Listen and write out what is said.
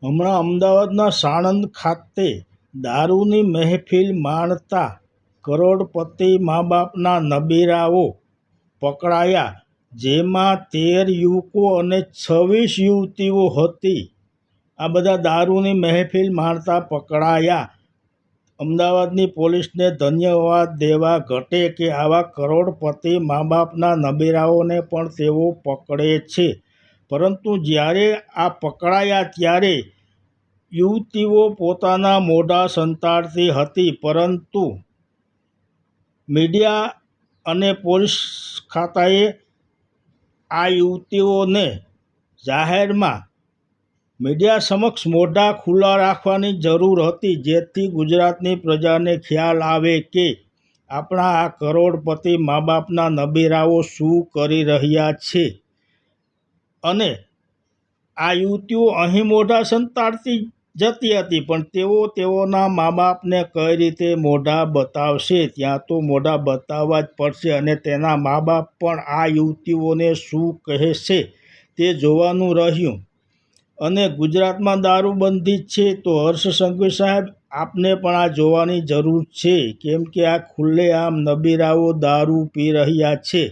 હમણાં અમદાવાદના સાણંદ ખાતે દારૂની મહેફિલ માણતા કરોડપતિ મા બાપના નબીરાઓ પકડાયા, જેમાં 13 યુવકો અને 26 યુવતીઓ હતી. આ બધા દારૂની મહેફિલ માણતા પકડાયા. અમદાવાદની પોલીસને ધન્યવાદ દેવા ઘટે કે આવા કરોડપતિ મા બાપના નબીરાઓને પણ તેઓ પકડે છે. પરંતુ જ્યારે આ પકડાયા ત્યારે યુવતીઓ પોતાના મોઢા સંતાડતી હતી, પરંતુ મીડિયા અને પોલીસ ખાતાએ આ યુવતીઓને જાહેરમાં મીડિયા સમક્ષ મોઢા ખુલ્લા રાખવાની જરૂર હતી, જેથી ગુજરાતની પ્રજાને ખ્યાલ આવે કે આપણા આ કરોડપતિ મા બાપના નબીરાઓ શું કરી રહ્યા છે. અને આ યુવતીઓ અહીં મોઢા સંતાડતી જતી હતી, પણ તેઓના મા બાપને કઈ રીતે મોઢા બતાવશે? ત્યાં તો મોઢા બતાવવા જ પડશે. અને તેના મા બાપ પણ આ યુવતીઓને શું કહેશે તે જોવાનું રહ્યું. અને ગુજરાતમાં દારૂબંધી છે, તો હર્ષ સંઘવી સાહેબ, આપને પણ આ જોવાની જરૂર છે, કેમ કે આ ખુલ્લેઆમ નબીરાઓ દારૂ પી રહ્યા છે.